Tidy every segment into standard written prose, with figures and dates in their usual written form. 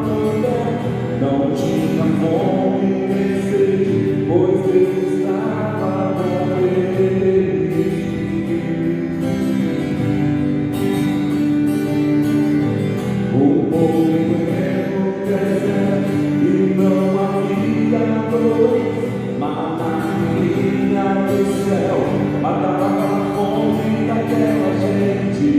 por perto, não tinha fome nem sede, pois Deus estava com ele. O povo no deserto e não havia dois, maná vinha do céu, matava a fome daquela gente.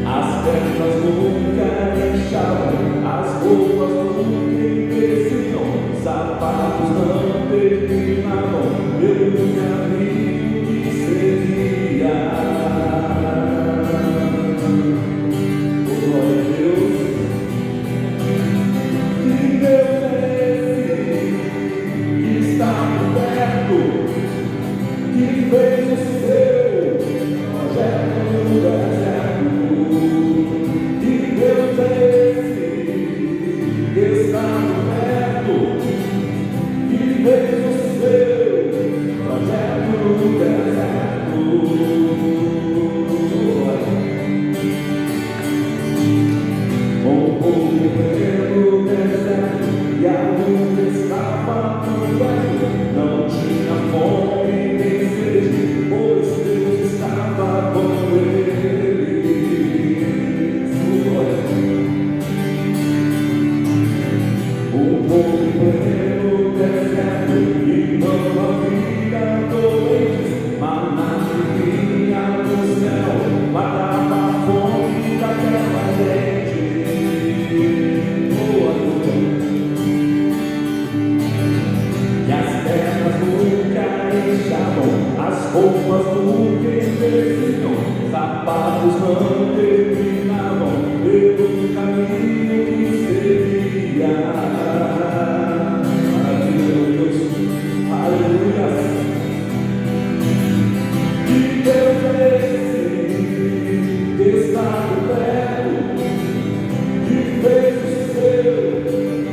As pernas nunca inchavam, as roupas nunca envelheciam, sapatos não terminavam, eu nunca vi o que seria. Glória a Deus. Que Deus é esse que está por perto, que fez o seu projeto no deserto? Que Deus é esse que está por perto, que fez o seu projeto no deserto? Com o povo no deserto e a luz estava por perto, não tinha fome nem sede, pois Deus estava com eles. O povo no deserto e não havia doentes, maná vinha do céu, matava a fome daquela gente. E as pernas nunca inchavam, as roupas nunca envelheciam, sapatos não terminavam pelo caminho que seria. Maravilha, Deus, aleluia. Que Deus é esse que está por perto, que fez o seu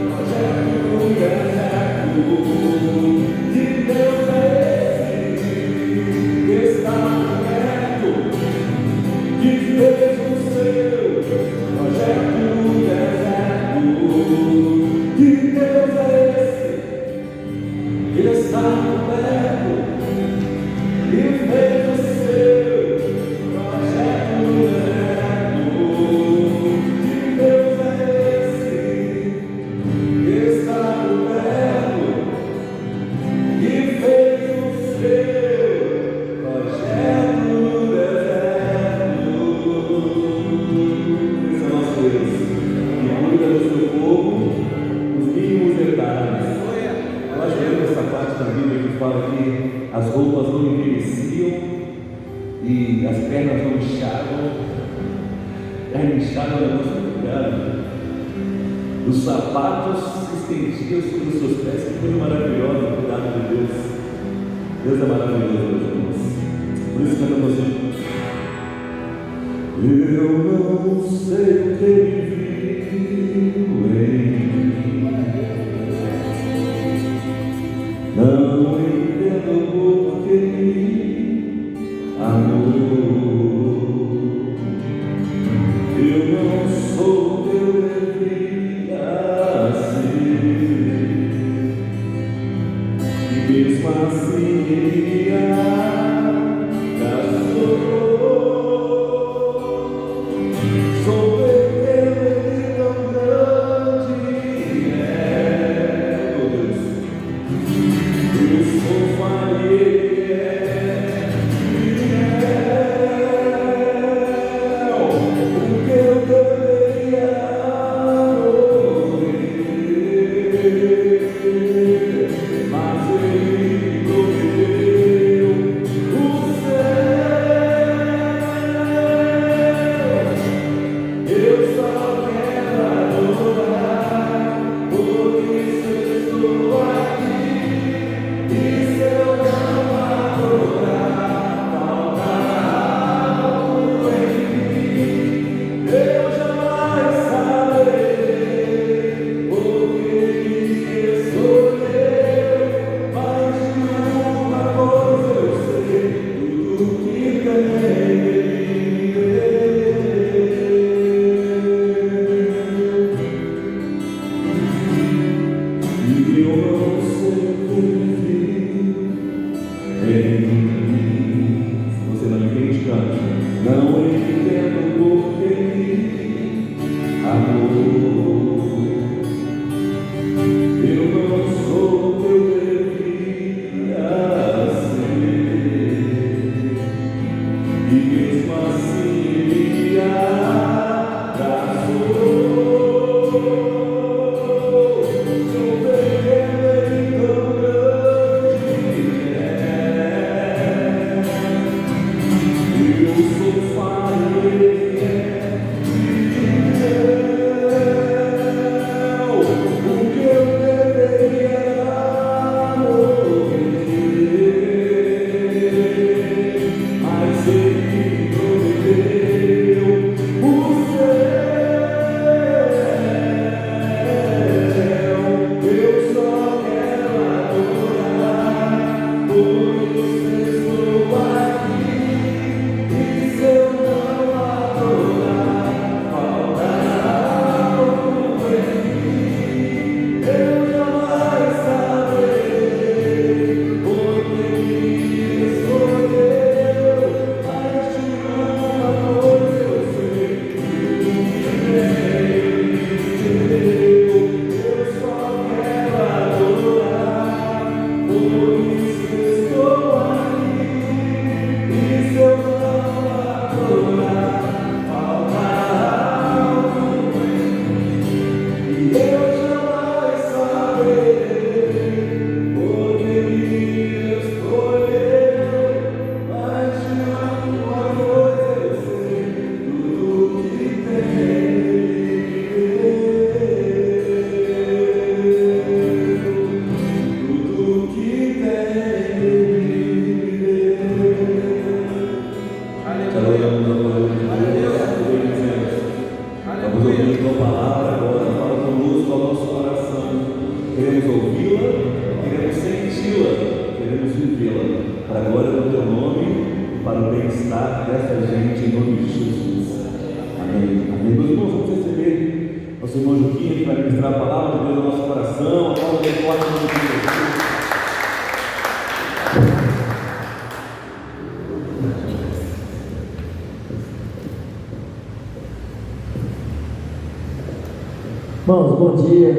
projeto no deserto? Que Deus é esse que está por perto, que fez o seu projeto no deserto? Que Deus é esse que está por perto, que fez o seu projeto no deserto? Que Deus é esse que está por perto, que fez o seu projeto no deserto? Esse é o nosso Deus, que cuida do seu povo nos mínimos detalhes. Nós lemos essa parte da Bíblia que fala que as roupas não envelheciam e as pernas não inchavam. Inchavam é um negócio muito grave. Os sapatos se estendiam sobre os seus pés. Que coisa maravilhosa, cuidado de Deus. Deus é maravilhoso, meus irmãos. Por isso cantamos assim: eu não sei o que ele viu em mim, não entendo por que me amou. Eu não sou o que eu devia ser, e mesmo assim ele me abraçou. Sou pequeno eu não sei o que vivi em mim. Se você não entende, cante. Não entendo porque me amou. Eu não sou o que eu devia ser, e mesmo assim me abraçou. Sou pequeno e tão grande é. Eu sou falho, ele é fiel. O que eu deveria morrer, mas ele prometeu o céu. Eu só quero adorar, por isso estou aqui. E se eu não adorar, faltará algo em mim. Eu jamais saberei porque me escolheu, mas de uma coisa eu sei, eu só quero adorar, por isso estou aqui. E se eu não adorar, faltará algo em mim. E eu jamais saberei porque me escolheu, mas de uma coisa eu sei, tudo que tem tudo que tem me Vamos ouvir a tua palavra agora. Fala conosco ao nosso coração. Queremos ouvi-la, queremos senti-la, queremos vivê-la, para a glória do teu nome e para o bem-estar dessa gente, em nome de Jesus. Amém. Amém. Meus irmãos, vamos receber nosso irmão Juquinha, que vai ministrar a palavra de Deus no nosso coração. A palavra bem forte no nome de Jesus. Irmãos, bom dia,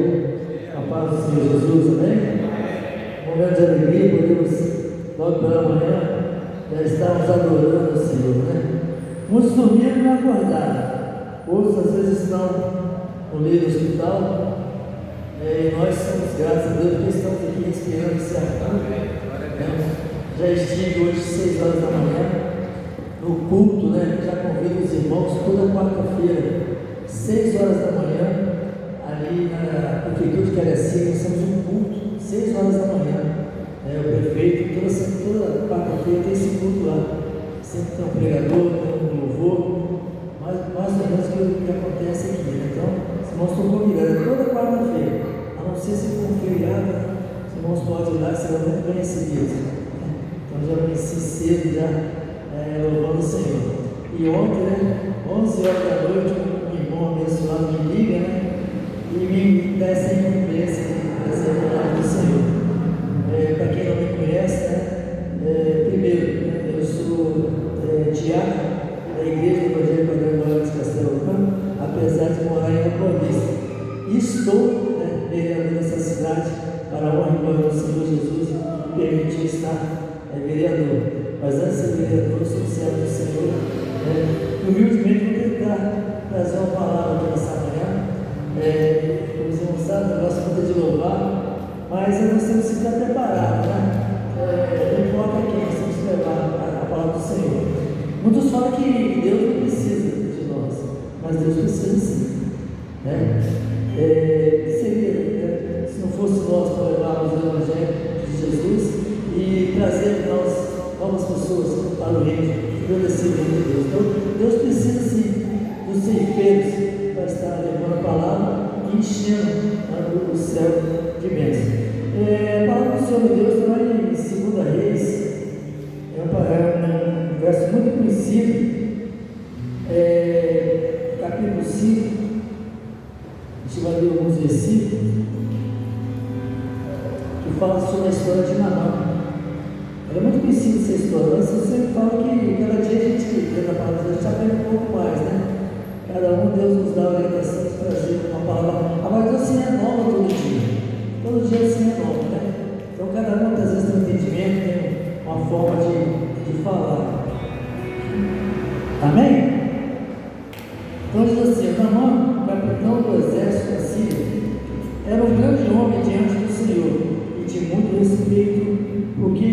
a paz do Senhor Jesus, amém? Momento de alegria, podemos logo pela manhã já estarmos adorando o Senhor, né? Muitos dormiram e não acordaram, outros às vezes estão no meio do hospital, e nós somos, graças a Deus, que estamos aqui respirando esse ar. Já estive hoje 6 horas da manhã no culto, né? Já convido os irmãos toda quarta-feira, 6 horas da manhã. Ali na prefeitura de Cariacica, nós temos um culto, 6 horas da manhã. O prefeito, toda quarta-feira tem esse culto lá. Sempre tem um pregador, tem um louvor, mais ou menos o que acontece aqui, né? Então, os irmãos estão convidados toda quarta-feira, a não ser se for um feriado, os irmãos podem ir lá, serão muito bem recebidos. Então, já amanheci cedo, já louvando o Senhor. E ontem, né, 11 horas da noite, um irmão abençoado me liga, né? E me dá essa recompensa, essa palavra do Senhor. Para quem não me conhece, né? Primeiro, eu sou diácono da Igreja Evangélica Padre de Castelo Branco, apesar de morar em Paulista. E estou vereador nessa cidade para a honra e glória do Senhor Jesus, me permitir estar vereador. Mas antes de ser vereador, eu sou servo do Senhor. Humildemente vou tentar trazer uma palavra para essa manhã. Os irmãos sabem, nós gostamos de louvar, mas nós temos que estar preparados, né? Não importa quem, nós temos que levar a palavra do Senhor. Muitos falam que Deus não precisa de nós, mas Deus precisa sim, né? Seria, se não fosse nós para levarmos o Evangelho de Jesus e trazer novas pessoas para o reino, agradecido de Deus. Então, Deus precisa sim dos ceifeiros para estar levando a palavra e enchendo o céu de bênçãos. A palavra do Senhor Deus está lá em 2 Reis, um verso muito conhecido, capítulo 5, a gente vai ler alguns versículos. fala sobre a história de Naamã. É muito conhecida essa história, mas eu sempre falo que cada dia a gente lê a palavra, a gente aprende um pouco mais, né? Cada um, Deus nos dá a orientação de trazer uma palavra. A palavra se renova todo dia. Todo dia se renova, né? Então cada um às vezes tem um entendimento, tem uma forma de falar. Amém? Então diz assim, Naamã, capitão do exército da Síria, era um grande homem diante do Senhor e de muito respeito, porque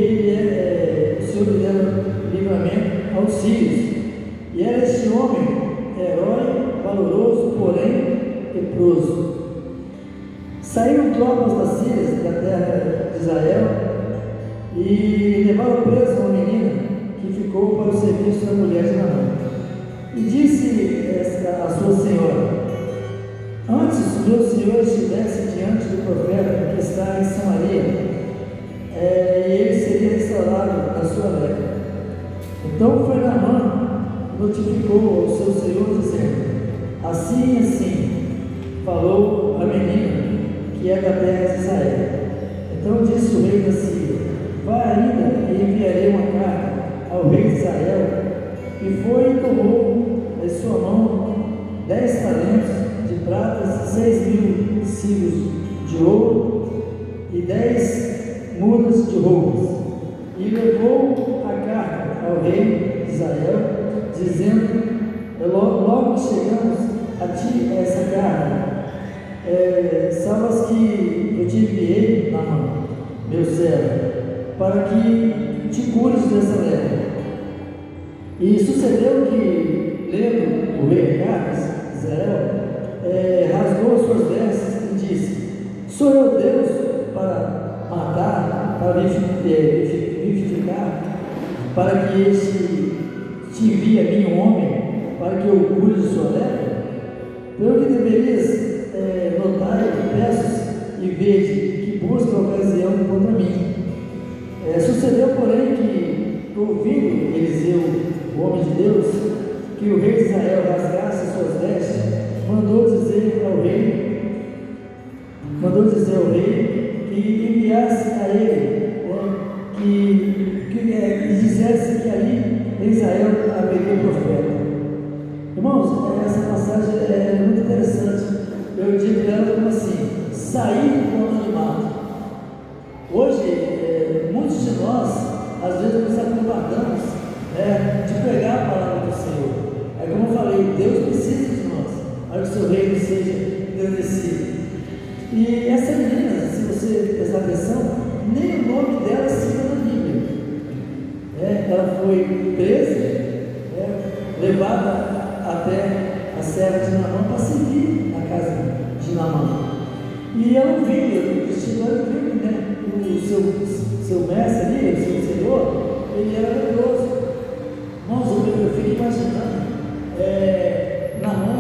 o Senhor lhe dera livramento aos sírios. E era este homem herói, valoroso, porém leproso. Saíram tropas da Síria, da terra de Israel, e levaram preso uma menina que ficou para o serviço da mulher de Naamã. E disse a sua senhora: antes o meu senhor estivesse diante do profeta que está em Samaria, e ele seria restaurado na sua lei. Então foi Naamã, notificou ao seu senhor, dizendo: assim e assim falou a menina que é da terra de Israel. Então disse o rei da Síria: vá ainda e enviarei uma carta ao rei de Israel. E foi e tomou em sua mão 10 talentos de prata, 6.000 ciclos de ouro e 10 mudas de roupas. E levou a carta ao rei de Israel, dizendo: logo chegamos a ti essa carta, sabes que eu te enviei na mão, meu servo, para que te cures dessa lepra. E sucedeu que, lendo o rei a carta de Israel, rasgou suas vestes e disse: sou eu Deus para matar, para vivificar, para que este te envie a mim um homem, para que eu cure de sua lepra? Pelo que deverias notar que peço e vede que busca ocasião contra mim. Sucedeu, porém, que, ouvindo Eliseu, o homem de Deus, que o rei de Israel rasgasse suas vestes, mandou dizer ao rei que enviasse a ele, que dissesse que ali em Israel haveria profeta. Irmãos, essa passagem é muito interessante. Eu digo ela como assim: sair do anonimato. Hoje, muitos de nós, às vezes, nos acomodamos de pregar a palavra do Senhor. É como eu falei, Deus precisa de nós, para que o seu reino seja engrandecido. E essa menina, se você prestar atenção, nem o nome dela cita na Bíblia. Ela foi presa, levada até a serva de Naamã para servir na casa de Naamã. E ela viu, o seu mestre ali, o seu senhor, ele era leproso. Irmãos, eu fico imaginando, Naamã,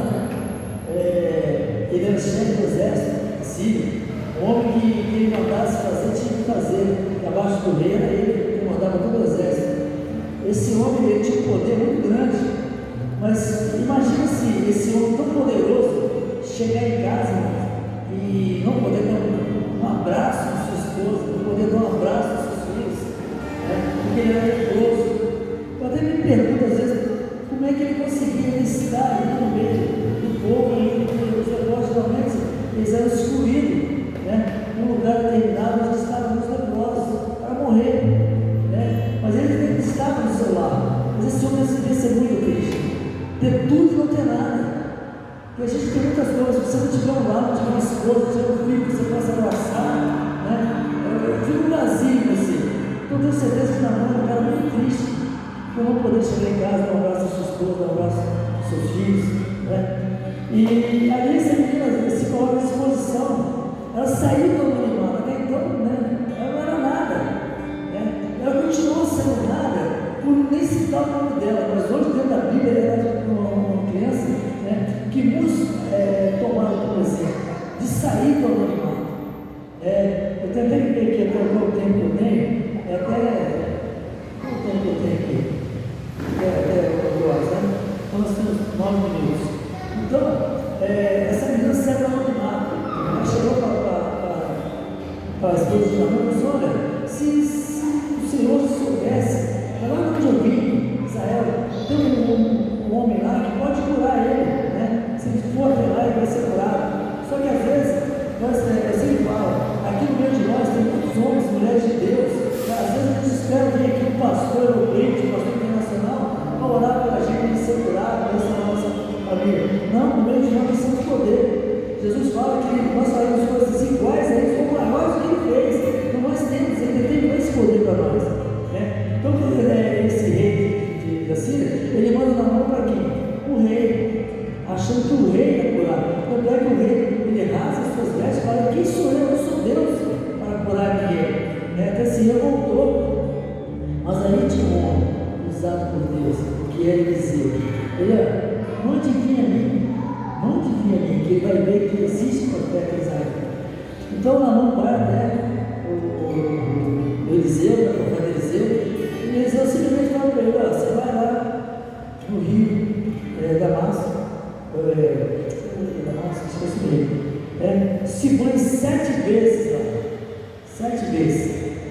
ele era chefe do exército sírio, um homem que ele mandasse fazer, tinha que fazer, abaixo do rei, era ele que mandava todo o exército. Esse homem, ele tinha um poder muito grande, mas imagina se esse homem tão poderoso chegar em casa e não poder dar um abraço à sua esposa, não poder dar um abraço aos seus filhos, porque ele era leproso. Eu até me pergunto às vezes como é que ele conseguia estar ali no meio do povo, porque os leprosos geralmente eles eram excluídos, num lugar determinado onde estavam os leprosos para morrer, mas ele estava no seu lar. Mas esse homem devia ser muito triste, ter tudo e não ter nada. E a gente tem muitas coisas, se você não tiver um lar, não tiver uma esposa, não tiver um filho que você possa abraçar, eu fico vazio assim. Então eu tenho certeza que Naamã é um cara muito triste por não poder chegar em casa, dar um abraço à sua esposa, dar um abraço aos seus filhos, E ali essa menina se coloca à disposição. Ela saiu do anonimato, até então, ela não era nada, ela continuou sendo nada, por nem citar o nome dela, mas hoje dentro da Bíblia ela era uma criança, que muitos tomaram como exemplo, de sair do anonimato. Eu tenho até que ver aqui até o tempo que eu tenho, qual o tempo que eu tenho aqui? Até 2 horas, então nós temos 9 minutos. Então, essa menina saiu do anonimato, ela chegou para para a esposa de Naamã, disse: olha, se o Senhor soubesse, lá onde eu vim, Israel, tem um homem lá que pode curar ele, né? Se ele for até lá, ele vai ser curado. Só que às vezes, eu sempre falo, aqui no meio de nós tem muitos homens, mulheres de Deus, que às vezes a gente espera vir aqui um pastor, um crente, um pastor internacional, para orar pela gente, ser curado, para restaurar a nossa família. Não, no meio de nós nós temos poder. Jesus fala que nós faremos coisas iguais a eles, ou maiores do que ele fez. Então nós temos, ele tem mais poder para nós. Né? Então, esse rei da Síria, ele manda na mão para quem? O rei, achando que o rei ia curar. Tanto é que o rei, ele rasga as suas vestes e fala: quem sou eu? Eu sou Deus para curar ninguém. Até se revoltou. Mas aí tinha um homem usado por Deus, que era Eliseu. Ele não adivinha a mim, que ele vai ver que existe profeta Israel. Então Naamã vai até o Eliseu, o profeta Eliseu, e Eliseu simplesmente fala para ele: você vai lá no rio Damasco, esqueci o rio, se banhe 7 vezes lá, 7 vezes,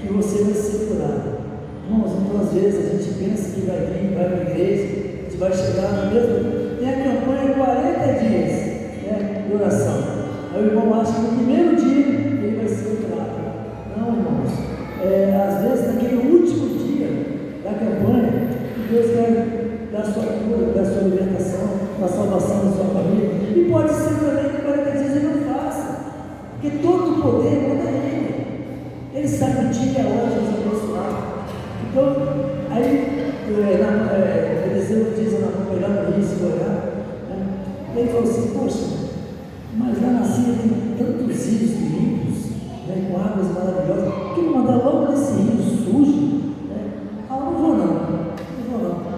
que você vai ser curado. Irmãos, então às vezes a gente pensa que vai vir, vai para a igreja, a gente vai chegar no mesmo. Tem a campanha 40 dias de oração. Aí o irmão acha que no primeiro dia ele vai ser curado. Não, irmãos. Às vezes, naquele último dia da campanha, Deus quer dar sua cura, dar sua libertação, a salvação da sua família. E pode ser também que 40 dias ele não faça, porque todo o poder manda ele. Ele sabe o dia e a hora de nos abençoar. Então, aí Eliseu diz na mão, pegar no rio, se olhar, ele falou assim: poxa, mas lá na Síria tem tantos rios limpos, com águas maravilhosas, por que não mandar logo nesse rio sujo? Não vou não.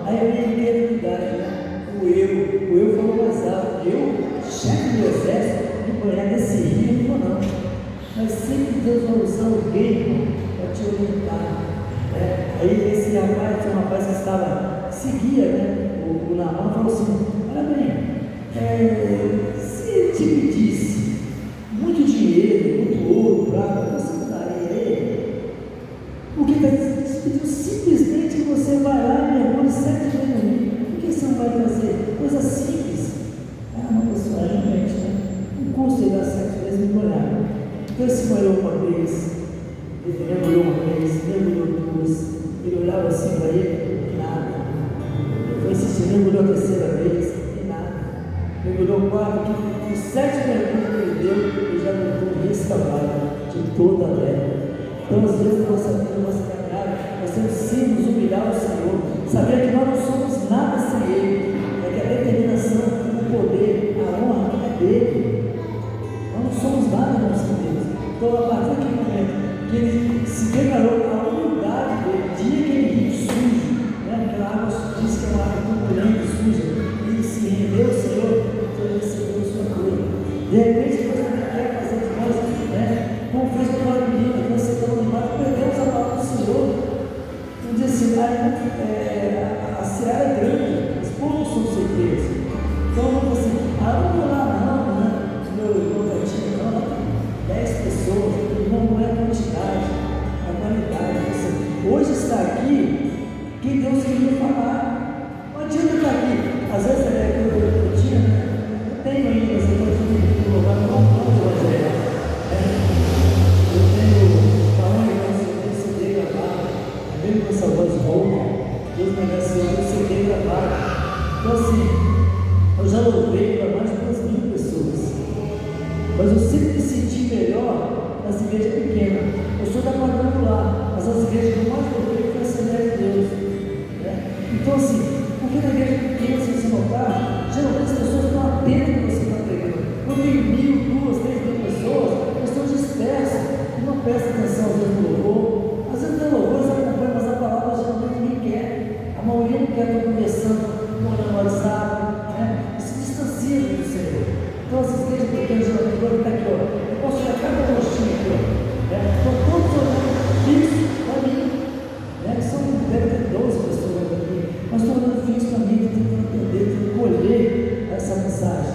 Aí ele quer cuidar, o eu falou mais alto: eu, chefe do exército, me banhar nesse rio, não vou não. Mas sempre Deus vai usar alguém para te orientar. Aí esse rapaz, tinha um rapaz que seguia, o Naamã, falou assim: olha bem, se ele te pedisse muito dinheiro, muito ouro, prata, você daria a ele? Porque ele pediu simplesmente que você vai lá e mergulhe 7 vezes no rio. Por que você não vai fazer? Coisa simples. Uma pessoa realmente, não custa ele dar 7 vezes mergulhar. Então ele se molhou uma vez, ele mergulhou uma vez, mergulhou 2, ele olhava assim para ele, nada. Depois se mergulhou a 3ª vez, e nada. Mergulhou 4, que o 7º mergulho que ele deu, ele já voltou restaurado de toda a terra. Então, às vezes, na nossa vida, na nossa caminhada, nós temos sim nos humilhar ao Senhor, saber que nós não somos nada sem Ele, que a determinação, o poder, a honra é dele. Nós não somos nada sem Deus. Então, a partir daquele momento que ele se declarou a humildade dele, dia que ele rio sujo, aquela água diz que é uma água turbulenta, suja, e se rendeu ao Senhor, então ele recebeu sua cura. De repente, Deus quer fazer de nós, como fez com a menina, que nós sentamos animados, perdemos a palavra do Senhor. Não diz assim: a seara é grande, os poucos são certeiros. Então, vamos assim: não vou lá, não, meu irmão da tia, não, lá tem 10 pessoas, não é a quantidade, é a qualidade. Hoje está aqui quem Deus queria falar. Não adianta estar aqui. Às vezes eu tinha, eu tenho ainda essa coisa de louvar, não do Evangelho. Eu tenho tamanho, eu tenho CD gravado, mesmo com essa voz rouca, Deus me agraciou, eu tenho CD gravado. Então assim, eu já louvei para mais de 2.000 pessoas. Mas eu sempre me senti melhor nas igrejas pequenas. Eu sou da quadrangular, mas as igrejas que eu mais louvei foi a Assembleia de Deus. Então assim, porque na igreja pequena, se você notar, geralmente as pessoas estão atentas que você está pregando. Quando tem 1.000, 2.000, 3.000 pessoas, elas estão dispersas e não prestam atenção às vezes no louvor. Às vezes tem louvor, eles acompanham, mas a palavra geralmente ninguém quer. A maioria não quer estar conversando, olhando no WhatsApp, e se distancia do Senhor. Então as igrejas pequenas geralmente vão ficar aqui, eu posso olhar cada rostinho aqui, estão todos olhando fixo para mim. Deve ter 12 pessoas aqui, mas estou olhando fixo para mim, tentando entender, tentando colher essa mensagem,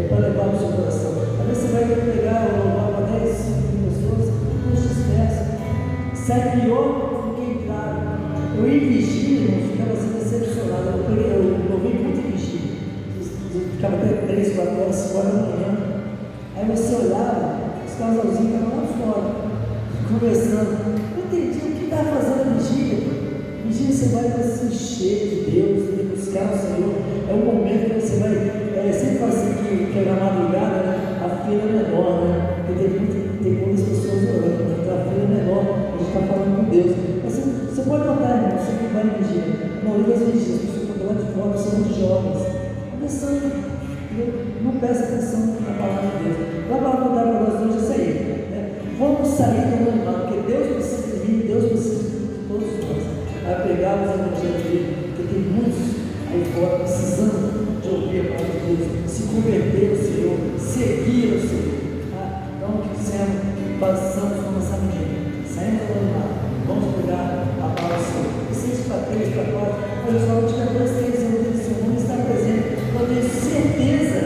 para levar no seu coração. Às vezes você vai pegar ou louvar para 10, 5 pessoas, sai pior do que entraram. Eu ia em vigília, irmão, ficava assim decepcionado. Eu vi muito em vigília. Ficava até 3, 4 horas, 5 horas da manhã. Aí você olhava, os casalzinhos estavam lá fora, conversando. Eu entendi o que estava fazendo a vigília. Vigília você vai se encher de Deus, buscar o Senhor. É um momento que você vai, sempre fala assim que é na madrugada, né? A fila é menor, né? Porque tem muitas pessoas orando, né? Então a fila é menor, a gente está falando com Deus. Mas você pode notar, irmão, você que vai em vigília, a maioria das vigílias, as pessoas que estão lá de fora são muito jovens, começando, não presta atenção na palavra de Deus. A palavra que dá para nós hoje é isso aí, né? Vamos sair do anonimato, porque Deus precisa de mim, Deus precisa de todos nós. Vai pegar os evangelhos dele, porque tem muitos aí fora precisando de ouvir a palavra de Deus, se converter ao Senhor, seguir ao Senhor. Tá? Então, o que dissemos, passamos com essa menina, saindo do anonimato, vamos pegar a palavra do Senhor. E 6 para 3, para 4, olha só, eu tinha 2, 3 anos desse mundo está presente. Eu tenho certeza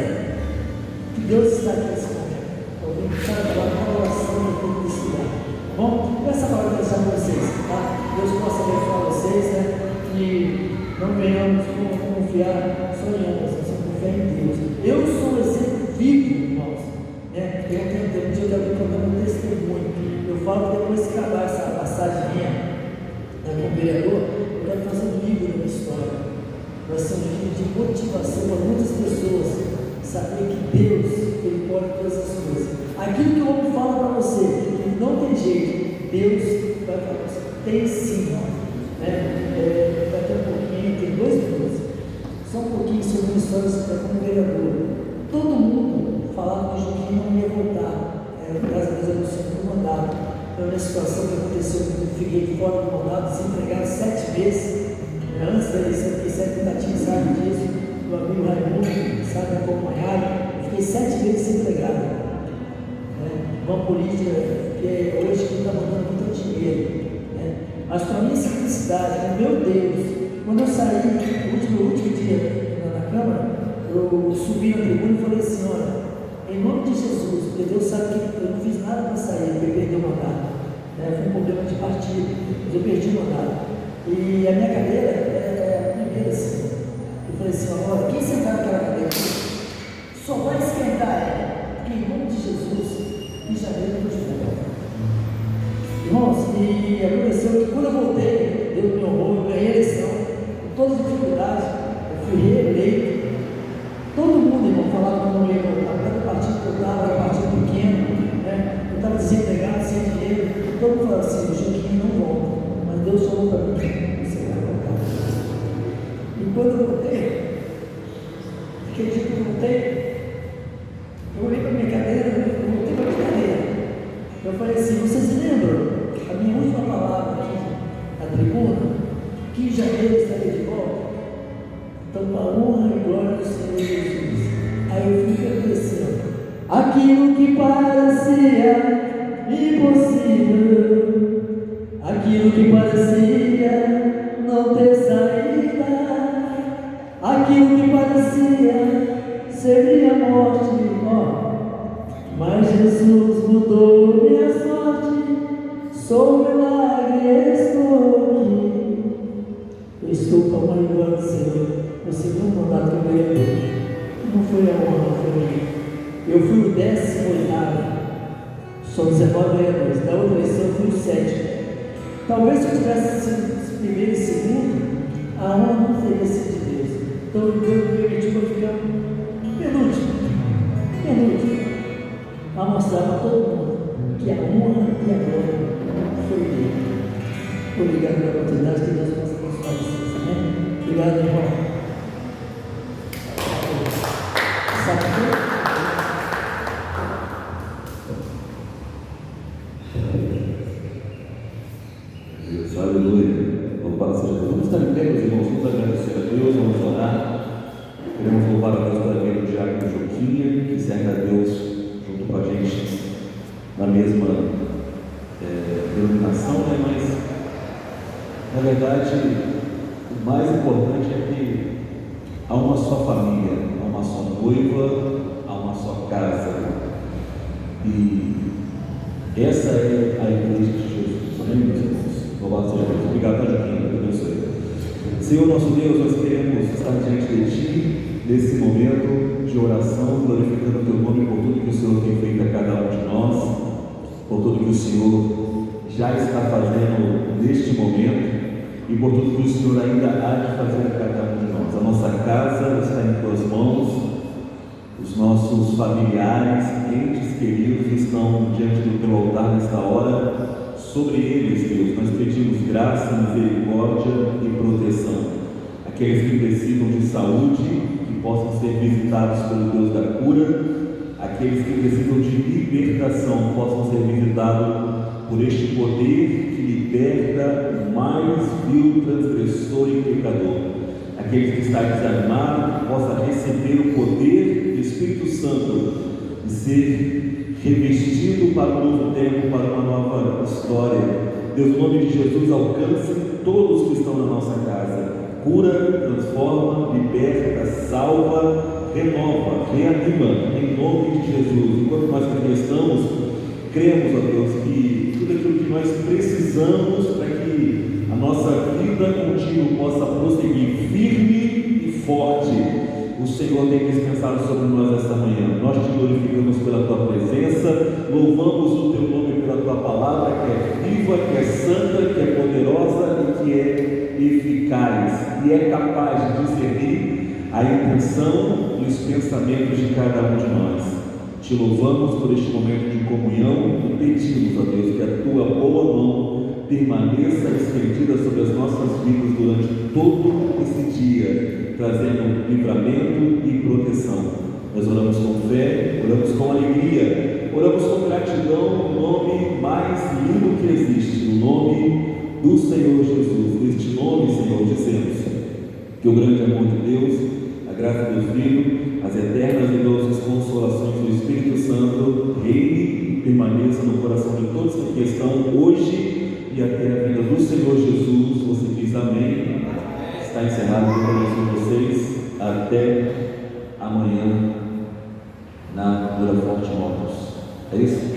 que Deus está aqui nesse momento. Eu venho cada oração do povo desse lugar. Tá bom? Essa palavra que eu deixar para vocês, tá? Deus possa abençoar vocês, né? E não venhamos confiar só em homens, mas confiar em Deus. Eu sou um exemplo vivo, irmãos. Né? Eu tenho tempo de eu estar contando um testemunho. Eu falo que depois que acabar essa passagem minha, né, como vereador, eu quero fazer um livro da minha história. Vai ser um livro de motivação para muitas pessoas saber que Deus, Ele pode todas as coisas. Aquilo que o homem fala para você, que não tem jeito, Deus vai falar para você. Tem sim, né? Vai ter um pouquinho, tem 2 minutos, só um pouquinho sobre uma história como vereador. Todo mundo falava que o Joaquim não ia voltar, graças a Deus eu não sou mandado. Foi uma situação que aconteceu, eu fiquei fora do mandado, desempregado 7 meses. Antes da eleição, fiquei 7 tentativas, sabe disso, o amigo Raimundo, sabe, acompanhado. Fiquei 7 meses desempregado. Uma política que hoje quem está mandando muito dinheiro. Mas para mim, essa felicidade, meu Deus, quando eu saí, no último dia na Câmara, eu subi na tribuna e falei assim: olha, em nome de Jesus, porque Deus sabe que eu não fiz nada para sair, porque eu perdi o mandato. Foi um problema de partido, mas eu perdi o mandato. E a minha cadeira é a primeira assim. Eu falei assim: olha, quem sentar naquela cadeira só vai esquentar ela, porque em nome de Jesus, em janeiro eu estou de volta. Irmãos, e aconteceu que quando eu voltei, Deus me honrou, eu ganhei a eleição, com todas as dificuldades, eu fui reeleito. Todo mundo, irmão, falava que eu não ia voltar, cada partido que eu estava era um partido pequeno, né? Eu estava desempregado, sem dinheiro, todo mundo falava assim: o Joaquim não volta, mas Deus falou para mim: você vai voltar. E quando eu voltei, aquele dia que eu voltei, eu olhei para a minha cadeira, eu voltei para a minha cadeira. Eu falei assim: vocês lembram a minha última palavra aqui na tribuna? Que em janeiro estarei de volta? Então, para a honra e glória do Senhor Jesus. Aí eu fui agradecendo. Aquilo que parecia impossível, aquilo que parecia não ter saída, aquilo que parecia ser minha morte, mas Jesus mudou minha sorte, sou milagre, estou aqui. Eu estou para uma glória do Senhor, no segundo mandato que eu vereador. Não foi a honra, foi eu fui o 18º, são 19 vereadores. Da outra eleição eu fui o 7º. Talvez se eu tivesse sido primeiro e segundo, a honra não teria sido de Deus. Então Deus me permitiu para ficar penúltimo, a mostrar para todo mundo que a honra e a glória foi dele. Obrigado pela oportunidade, que Deus possa abençoar vocês. Amém? Obrigado, irmão. Deus, aleluia. Louvado seja Deus. Vamos estar em pé, meus irmãos, vamos agradecer a Deus, vamos orar. Queremos louvar a Deus pela vida do diácono Joquinha, que serve a Deus junto com a gente na mesma denominação, né? Mas, na verdade, o mais importante é que há uma só família, há uma só noiva, há uma só casa. E essa é a igreja de Jesus. Amém, Jesus. Louvado seja Deus. Obrigado, Joaquim. Deus abençoe. Senhor nosso Deus, nós queremos estar diante de Ti nesse momento de oração, glorificando o Teu nome por tudo que o Senhor tem feito a cada um de nós, por tudo que o Senhor já está fazendo neste momento e por tudo que o Senhor ainda há de fazer a cada um de nós. A nossa casa está em Tuas mãos, os nossos familiares, entes queridos estão diante do Teu altar nesta hora. Sobre eles, Deus, nós pedimos graça, misericórdia e proteção. Aqueles que precisam de saúde, que possam ser visitados pelo Deus da cura. Aqueles que precisam de libertação, possam ser visitados por este poder que liberta o mais vil transgressor e pecador. Aqueles que estão desanimados, que possam receber o poder do Espírito Santo e ser revestido para um novo tempo, para uma nova história. Deus, no nome de Jesus, alcance todos que estão na nossa casa. Cura, transforma, liberta, salva, renova, reanima, em nome de Jesus. Enquanto nós aqui estamos, cremos, ó Deus, que tudo aquilo que nós precisamos para que a nossa vida contigo possa prosseguir firme e forte, o Senhor tem dispensado sobre nós esta manhã. Nós te glorificamos pela Tua presença, louvamos o Teu nome pela Tua palavra, que é viva, que é santa, que é poderosa e que é eficaz, e é capaz de discernir a intenção e os pensamentos de cada um de nós. Te louvamos por este momento de comunhão e pedimos, ó Deus, que a Tua boa mão permaneça estendida sobre as nossas vidas durante todo esse dia, trazendo livramento e proteção. Nós oramos com fé, oramos com alegria, oramos com gratidão no nome mais lindo que existe, no nome do Senhor Jesus. Neste nome, Senhor, dizemos que o grande amor de Deus, a graça do Filho, as eternas e doces consolações do Espírito Santo reine e permaneça no coração de todos que aqui estão hoje e até a vinda do Senhor Jesus. Você diz amém. Está encerrado o compromisso de vocês. Até amanhã na Dura Forte Motos. É isso?